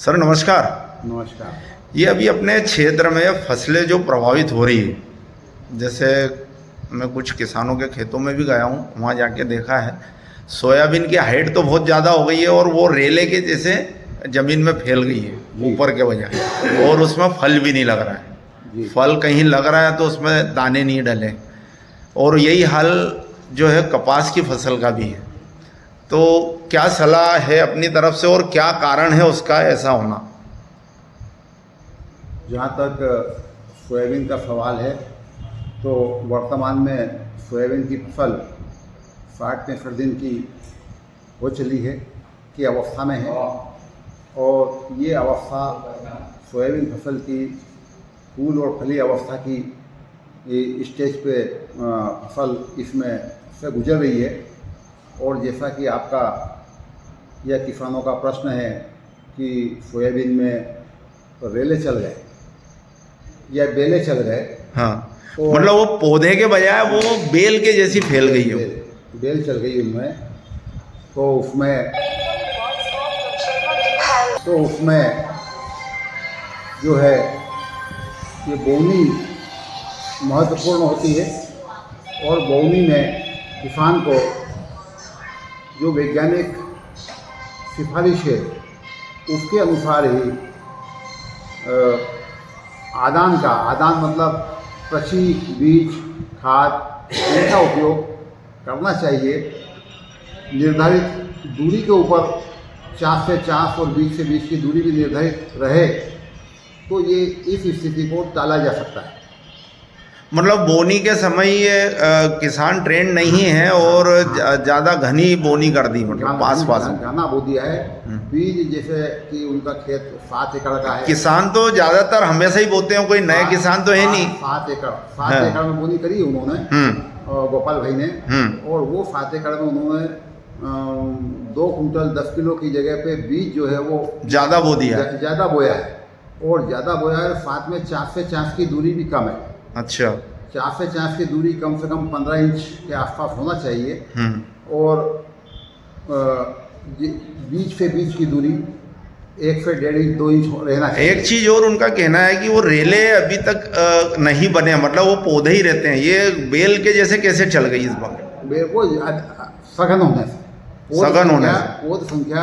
Sir नमस्कार। नमस्कार। ये अभी अपने क्षेत्र में फसलें जो प्रभावित हो रही है, जैसे मैं कुछ किसानों के खेतों में भी गया हूँ, वहाँ जाके देखा है सोयाबीन की हाइट तो बहुत ज़्यादा हो गई है और वो रेले के जैसे ज़मीन में फैल गई है ऊपर के बजाय, और उसमें फल भी नहीं लग रहा है। फल कहीं लग रहा है तो उसमें दाने नहीं डले, और यही हाल जो है कपास की फसल का भी है। तो क्या सलाह है अपनी तरफ से और क्या कारण है उसका ऐसा होना? जहाँ तक सोयाबीन का सवाल है तो वर्तमान में सोयाबीन की फसल 60-65 दिन की हो चली है की अवस्था में है, और ये अवस्था सोयाबीन फसल की फूल और फली अवस्था की स्टेज पे फसल इसमें से गुजर रही है। और जैसा कि आपका यह किसानों का प्रश्न है कि सोयाबीन में रेले चल गए या बेले चल गए, हाँ, तो मतलब वो पौधे के बजाय वो बेल के जैसी फैल गई है। बेल चल गई उनमें, तो उसमें जो है ये बोनी महत्वपूर्ण होती है, और बोनी में किसान को जो वैज्ञानिक सिफारिश है उसके अनुसार ही आदान मतलब कृषि बीज खाद इनका उपयोग करना चाहिए। निर्धारित दूरी के ऊपर चास से चास और बीज से बीज की दूरी भी निर्धारित रहे तो ये इस स्थिति को टाला जा सकता है। मतलब बोनी के समय ये किसान ट्रेंड नहीं है और ज़्यादा घनी बोनी कर दी, मतलब पास में घना बो दिया है। बीज जैसे कि उनका खेत 7 एकड़ का है। किसान तो ज़्यादातर हमेशा ही बोते हैं, कोई नए किसान तो है नहीं। 7 एकड़ में बोनी करी उन्होंने, गोपाल भाई ने, और वो 7 एकड़ में उन्होंने 2 कुंटल 10 किलो की जगह पे बीज जो है वो ज़्यादा बो दिया, ज़्यादा बोया है, और ज़्यादा बोया है। साथ में चास से चास की दूरी भी कम है। अच्छा, चास से चास की दूरी कम से कम 15 इंच के आसपास होना चाहिए, और बीज से बीज की दूरी 1 से 1.5 इंच 2 इंच रहना चाहिए। एक चीज़ और उनका कहना है कि वो रेले अभी तक नहीं बने, मतलब वो पौधे ही रहते हैं, ये बेल के जैसे कैसे चल गई इस बार? बेल को सघन होने से पौध संख्या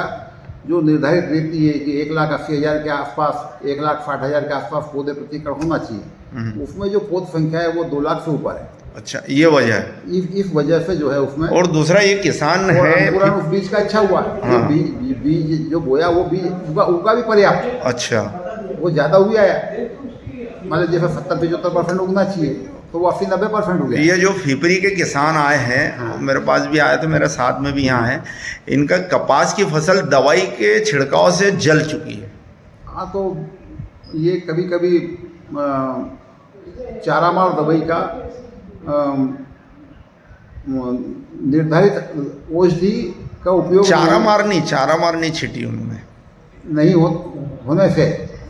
जो निर्धारित रहती है कि 1,80,000 के आसपास 1,60,000 के आसपास पौधे प्रति एकड़ होना चाहिए, उसमें जो पौध संख्या है वो 2 लाख से ऊपर है। अच्छा, ये वजह है। इस वजह से जो है उसमें, और दूसरा ये किसान है उस बीज का अच्छा हुआ। हाँ। बीज जो बोया वो बीज उगा भी पर्याप्त। अच्छा, वो ज़्यादा हुआ है, मतलब जैसे 70-75% उगना चाहिए तो वो 80-90% हो गया। ये जो फिपरी के किसान आए हैं, हाँ, मेरे पास भी आए थे, मेरे साथ में भी यहाँ है, इनका कपास की फसल दवाई के छिड़काव से जल चुकी है। हाँ, तो ये कभी कभी चारामार दवाई का निर्धारित औषधि का उपयोग चारामार नहीं छिटी उन्होंने, नहीं होने से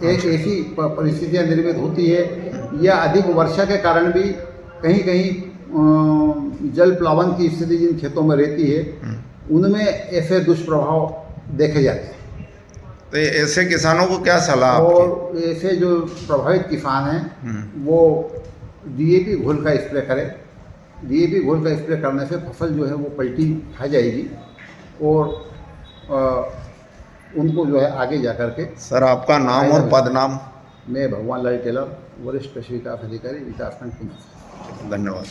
एक ऐसी परिस्थितियाँ निर्मित होती है, या अधिक वर्षा के कारण भी कहीं कहीं जल प्लावन की स्थिति जिन खेतों में रहती है उनमें ऐसे दुष्प्रभाव देखे जाते हैं। तो ऐसे किसानों को क्या सलाह? और ऐसे जो प्रभावित किसान हैं वो डीएपी घोल का स्प्रे करें। डीएपी घोल का स्प्रे करने से फसल जो है वो पलटी खा जाएगी, और उनको जो है आगे जा कर के। सर आपका नाम और पद नाम? मैं भगवान लाल टेलर, वरिष्ठ कृषि विकास अधिकारी, विकासखंड पुणे। धन्यवाद।